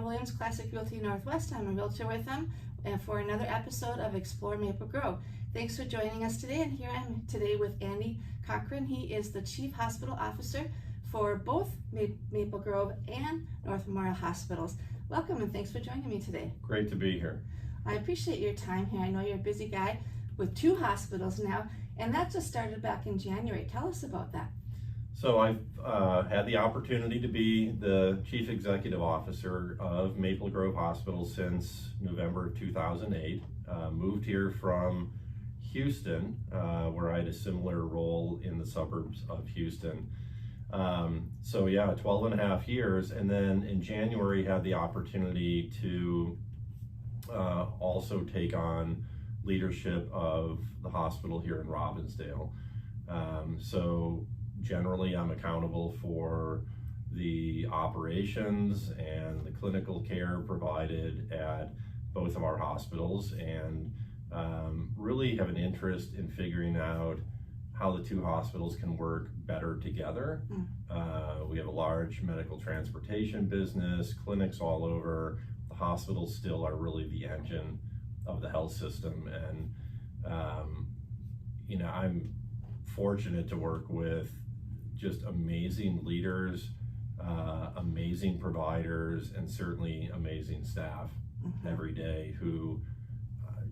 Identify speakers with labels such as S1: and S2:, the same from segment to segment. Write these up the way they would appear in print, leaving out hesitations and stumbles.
S1: Williams, Classic Realty Northwest. I'm a realtor with them and for another episode of Explore Maple Grove. Thanks for joining us today, and here I am today with Andy Cochrane. He is the Chief Hospital Officer for both Maple Grove and North Memorial Hospitals. Welcome and thanks for joining me today.
S2: Great to be here.
S1: I appreciate your time here. I know you're a busy guy with 2 hospitals now, and that just started back in January. Tell us about that.
S2: So I've had the opportunity to be the Chief Executive Officer of Maple Grove Hospital since November of 2008. Moved here from Houston, where I had a similar role in the suburbs of Houston. So yeah, 12 and a half years, and then in January had the opportunity to also take on leadership of the hospital here in Robbinsdale. So generally I'm accountable for the operations and the clinical care provided at both of our hospitals, and really have an interest in figuring out how the 2 hospitals can work better together. We have a large medical transportation business, clinics all over. The hospitals still are really the engine of the health system, and you know, I'm fortunate to work with just amazing leaders, amazing providers, and certainly amazing staff every day who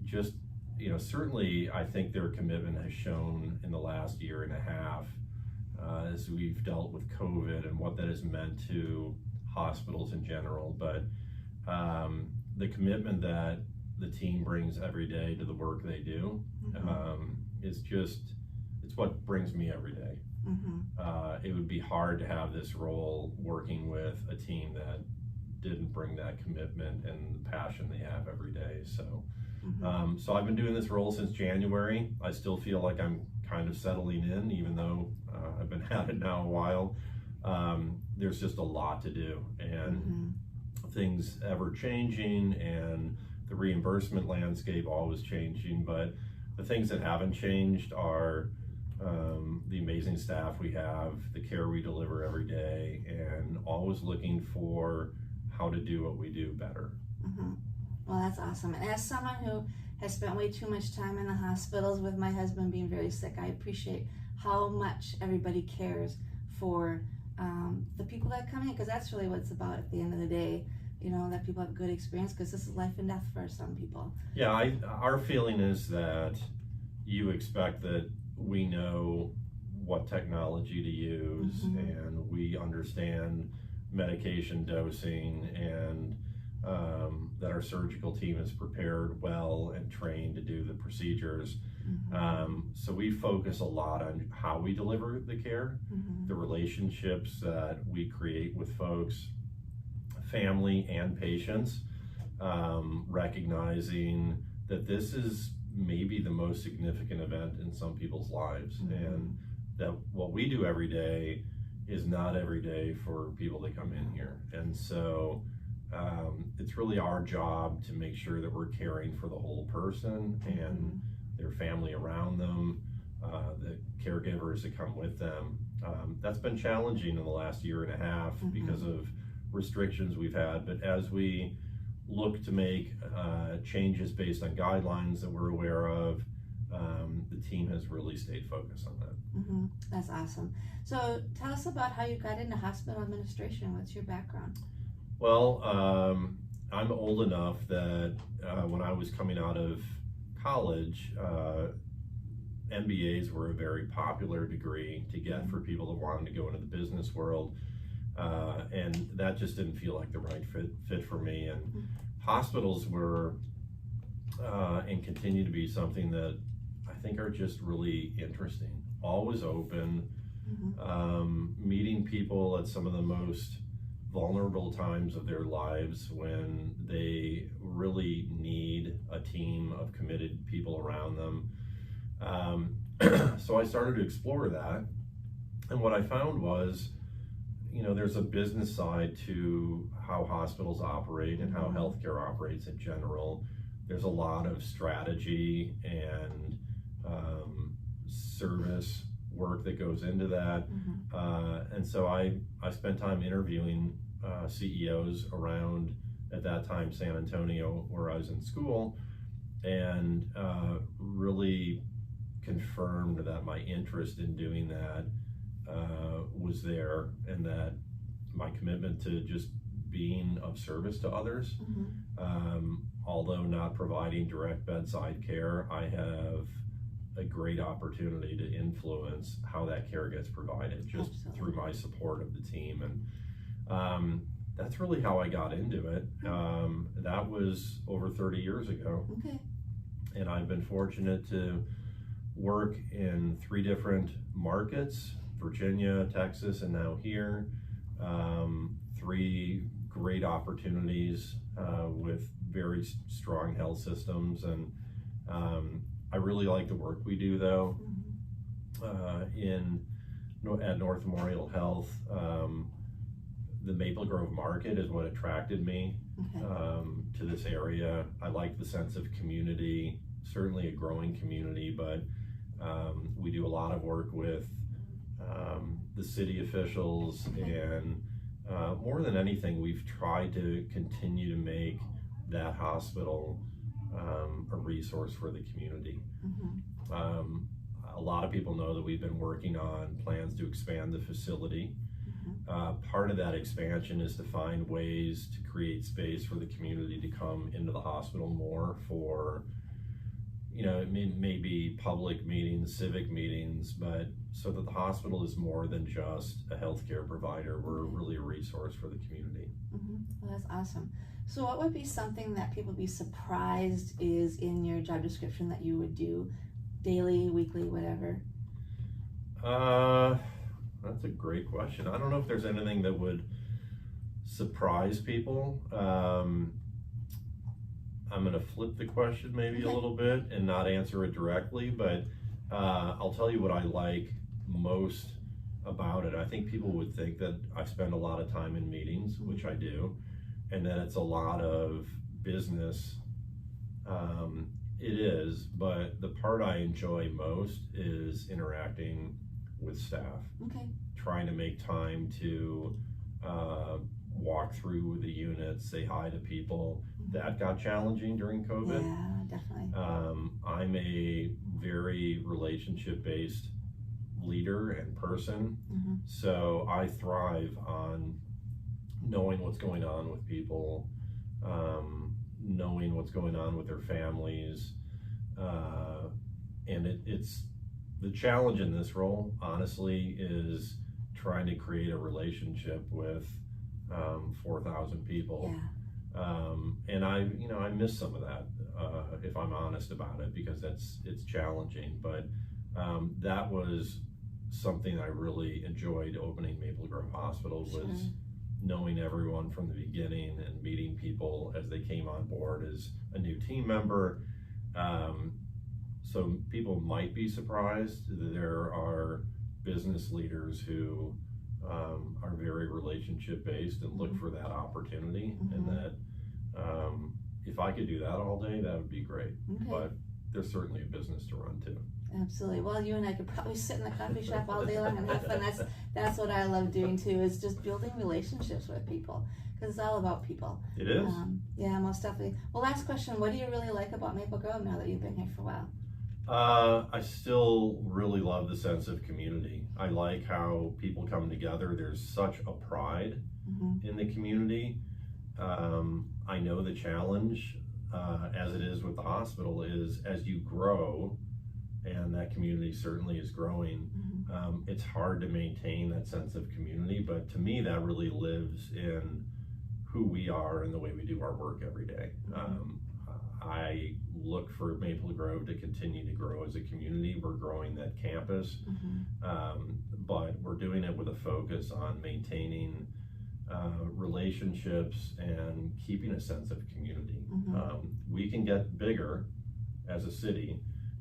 S2: just, you know, certainly I think their commitment has shown in the last year and a half as we've dealt with COVID and what that has meant to hospitals in general. But the commitment that the team brings every day to the work they do is just, it's what brings me every day. It would be hard to have this role working with a team that didn't bring that commitment and the passion they have every day. So so I've been doing this role since January. I still feel like I'm kind of settling in, even though I've been at it now a while. There's just a lot to do, and things ever changing, and the reimbursement landscape always changing. But the things that haven't changed are the amazing staff we have, the care we deliver every day, and always looking for how to do what we do better.
S1: Well, that's awesome. And as someone who has spent way too much time in the hospitals, with my husband being very sick, I appreciate how much everybody cares for the people that come in, because that's really what it's about at the end of the day. You know, that people have a good experience, because this is life and death for some people.
S2: Yeah, our feeling is that you expect that we know what technology to use, and we understand medication dosing, and that our surgical team is prepared well and trained to do the procedures. So we focus a lot on how we deliver the care, the relationships that we create with folks, family and patients, recognizing that this is maybe the most significant event in some people's lives, and that what we do every day is not every day for people that come in here. And so it's really our job to make sure that we're caring for the whole person and their family around them, the caregivers that come with them. That's been challenging in the last year and a half because of restrictions we've had, but as we look to make changes based on guidelines that we're aware of, the team has really stayed focused on that.
S1: That's awesome. So tell us about how you got into hospital administration. What's your background?
S2: Well, I'm old enough that when I was coming out of college, MBAs were a very popular degree to get for people that wanted to go into the business world. And that just didn't feel like the right fit for me. And hospitals were and continue to be something that I think are just really interesting, always open, meeting people at some of the most vulnerable times of their lives when they really need a team of committed people around them. So I started to explore that, and what I found was, you know, there's a business side to how hospitals operate and how healthcare operates in general. There's a lot of strategy and service work that goes into that. And so I spent time interviewing CEOs around at that time San Antonio, where I was in school, and really confirmed that my interest in doing that was there, and that my commitment to just being of service to others. Although not providing direct bedside care, I have a great opportunity to influence how that care gets provided just through my support of the team. And that's really how I got into it. That was over 30 years ago. And I've been fortunate to work in 3 different markets: Virginia, Texas, and now here. 3 great opportunities with very strong health systems. And I really like the work we do, though. At North Memorial Health, the Maple Grove market is what attracted me to this area. I like the sense of community, certainly a growing community, but we do a lot of work with the city officials, and more than anything, we've tried to continue to make that hospital a resource for the community. A lot of people know that we've been working on plans to expand the facility. Part of that expansion is to find ways to create space for the community to come into the hospital more for, it may be public meetings, civic meetings, but so that the hospital is more than just a healthcare provider. We're really a resource for the community.
S1: Well, that's awesome. So what would be something that people would be surprised is in your job description that you would do daily, weekly, whatever?
S2: That's a great question. I don't know if there's anything that would surprise people. I'm going to flip the question maybe a little bit and not answer it directly, but I'll tell you what I like most about it. I think people would think that I spend a lot of time in meetings, which I do, and that it's a lot of business. It is, but the part I enjoy most is interacting with staff. Trying to make time to walk through the units, say hi to people. That got challenging during COVID.
S1: Yeah, definitely.
S2: I'm a very relationship-based leader and person, so I thrive on knowing what's going on with people, knowing what's going on with their families, and it's the challenge in this role, honestly, is trying to create a relationship with 4,000 people. And I miss some of that, if I'm honest about it, because it's challenging. But that was something I really enjoyed opening Maple Grove Hospital, was knowing everyone from the beginning and meeting people as they came on board as a new team member. So people might be surprised that there are business leaders who are very relationship based and look for that opportunity, and that if I could do that all day, that would be great. But there's certainly a business to run too.
S1: Absolutely. Well, you and I could probably sit in the coffee shop all day long and have fun. That's what I love doing too, is just building relationships with people, because it's all about people.
S2: It is.
S1: Yeah, most definitely. Well, last question. What do you really like about Maple Grove now that you've been here for a while?
S2: I still really love the sense of community. I like how people come together. There's such a pride in the community. I know the challenge, as it is with the hospital, is as you grow, and that community certainly is growing, it's hard to maintain that sense of community. But to me, that really lives in who we are and the way we do our work every day. I look for Maple Grove to continue to grow as a community. We're growing that campus, but we're doing it with a focus on maintaining relationships and keeping a sense of community. We can get bigger as a city,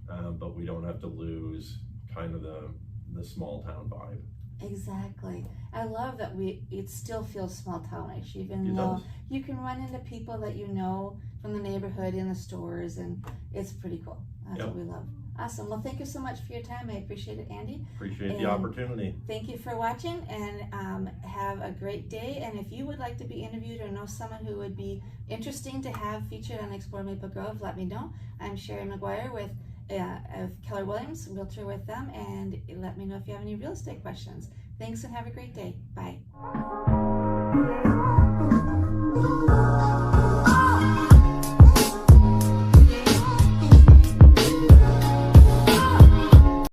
S2: but we don't have to lose kind of the small town vibe.
S1: Exactly. I love that it still feels small townish, even though you can run into people that you know from the neighborhood in the stores, and it's pretty cool. That's what we love. Awesome. Well, thank you so much for your time. I appreciate it, Andy.
S2: Appreciate the opportunity.
S1: Thank you for watching, and have a great day. And if you would like to be interviewed or know someone who would be interesting to have featured on Explore Maple Grove, let me know. I'm Shari McGuire with Keller Williams, Realtor with them, and let me know if you have any real estate questions. Thanks and have a great day. Bye.